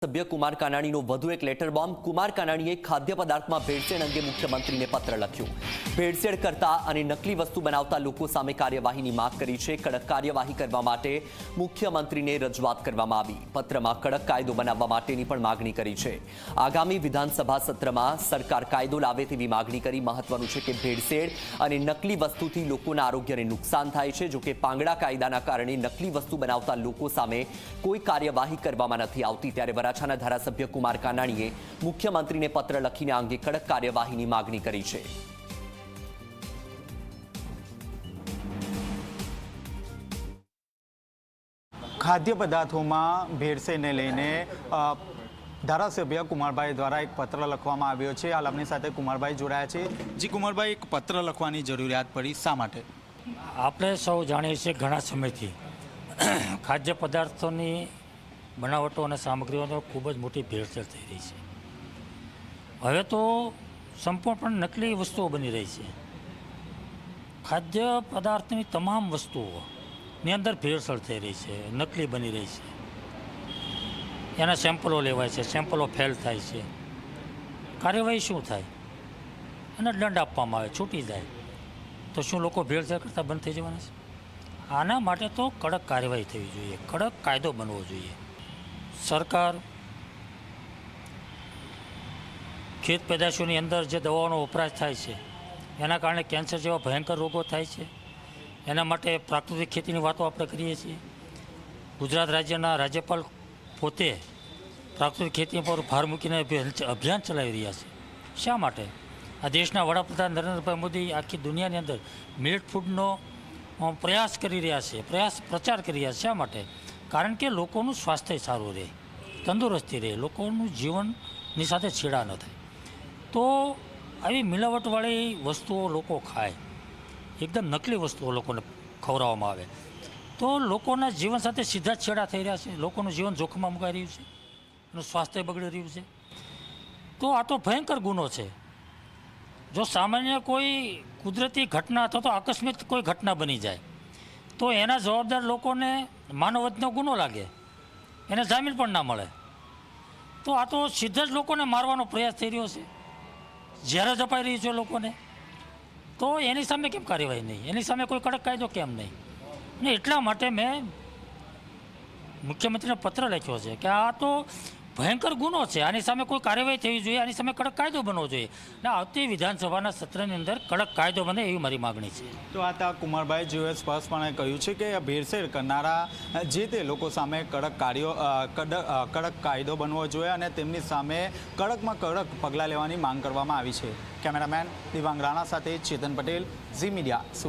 ધારાસભ્ય કુમાર કાનાણીનો વધુ એક લેટર બોમ્બ। કુમાર કાનાણીએ ખાદ્ય પદાર્થમાં ભેળસેળ અંગે મુખ્યમંત્રીને પત્ર લખ્યો। ભેળસેળ કરતા અને નકલી વસ્તુ બનાવતા લોકો સામે કાર્યવાહીની માંગ કરી છે। કડક કાર્યવાહી કરવા માટે મુખ્યમંત્રીને રજૂઆત કરવામાં આવી। પત્રમાં કડક કાયદો બનાવવા માટેની પણ માગણી કરી છે। આગામી વિધાનસભા સત્રમાં સરકાર કાયદો લાવે તેવી માગણી કરી। મહત્વનું છે કે ભેળસેળ અને નકલી વસ્તુથી લોકોના આરોગ્યને નુકસાન થાય છે। જો કે પાંગડા કાયદાના કારણે નકલી વસ્તુ બનાવતા લોકો સામે કોઈ કાર્યવાહી કરવામાં નથી આવતી। ત્યારે વરાછાના ધારાસભ્ય કુમાર કાનાણીએ મુખ્યમંત્રીને પત્ર લખીને આ અંગે કડક કાર્યવાહીની માગણી કરી છે। ખાદ્ય પદાર્થોમાં ભેળસેળને લઈને ધારાસભ્ય કુમારભાઈ દ્વારા એક પત્ર લખવામાં આવ્યો છે। હાલ આપણી સાથે કુમારભાઈ જોડાયા છે। જી કુમારભાઈ, એક પત્ર લખવાની જરૂરિયાત પડી, શા માટે? આપણે સૌ જાણીએ છીએ ઘણા સમયથી ખાદ્ય પદાર્થોની બનાવટો અને સામગ્રીઓનો ખૂબ જ મોટી ભેળસેળ થઈ રહી છે। હવે તો સંપૂર્ણપણે નકલી વસ્તુઓ બની રહી છે। ખાદ્ય પદાર્થની તમામ વસ્તુઓની અંદર ભેળસેળ થઈ રહી છે, નકલી બની રહી છે। એના સેમ્પલો લેવાય છે, સેમ્પલો ફેલ થાય છે। કાર્યવાહી શું થાય? અને દંડ આપવામાં આવે, છૂટી જાય તો શું લોકો ભેળસેળ કરતાં બંધ થઈ જવાના છે? આના માટે તો કડક કાર્યવાહી થવી જોઈએ, કડક કાયદો બનવો જોઈએ। સરકાર ખેત પેદાશોની અંદર જે દવાઓનો વપરાશ થાય છે એના કારણે કેન્સર જેવા ભયંકર રોગો થાય છે। એના માટે પ્રાકૃતિક ખેતીની વાતો આપણે કરીએ છીએ। ગુજરાત રાજ્યના રાજ્યપાલ પોતે પ્રાકૃતિક ખેતી પર ભાર મૂકીને અભિયાન ચલાવી રહ્યા છે। શા માટે? આ દેશના વડાપ્રધાન નરેન્દ્રભાઈ મોદી આખી દુનિયાની અંદર મિલેટ ફૂડનો પ્રયાસ કરી રહ્યા છે, પ્રચાર કરી રહ્યા છે। શા માટે? કારણ કે લોકોનું સ્વાસ્થ્ય સારું રહે, તંદુરસ્તી રહે, લોકોનું જીવનની સાથે છેડા ન થાય। તો આવી મિલાવટવાળી વસ્તુઓ લોકો ખાય, એકદમ નકલી વસ્તુઓ લોકોને ખવડાવવામાં આવે તો લોકોના જીવન સાથે સીધા જ છેડા થઈ રહ્યા છે। લોકોનું જીવન જોખમમાં મુકાઈ રહ્યું છે, એનું સ્વાસ્થ્ય બગડી રહ્યું છે। તો આ તો ભયંકર ગુનો છે। જો સામાન્ય કોઈ કુદરતી ઘટના અથવા તો આકસ્મિક કોઈ ઘટના બની જાય તો એના જવાબદાર લોકોને માનવવધનો ગુનો લાગે, એને જામીન પણ ના મળે। તો આ તો સીધા જ લોકોને મારવાનો પ્રયાસ થઈ રહ્યો છે, ઝેર જ અપાઈ રહી છે લોકોને। તો એની સામે કેમ કાર્યવાહી નહીં? એની સામે કોઈ કડક કાયદો કેમ નહીં? ને એટલા માટે મેં મુખ્યમંત્રીને પત્ર લખ્યો છે કે આ તો ભયંકર ગુનો છે, આની સામે કોઈ કાર્યવાહી થવી જોઈએ, આની સામે કડક કાયદો બનવો જોઈએ ને આવતી વિધાનસભાના સત્રની અંદર કડક કાયદો બને એવી મારી માગણી છે। તો આ તા કુમારભાઈ જેઓએ સ્પષ્ટપણે કહ્યું છે કે ભેળસેળ કરનારા જે તે લોકો સામે કડક કાયદો બનવો જોઈએ અને તેમની સામે કડકમાં કડક પગલાં લેવાની માંગ કરવામાં આવી છે। કેમેરામેન દિવાંગ રાણા સાથે ચેતન પટેલ, ઝી મીડિયા, સુરત।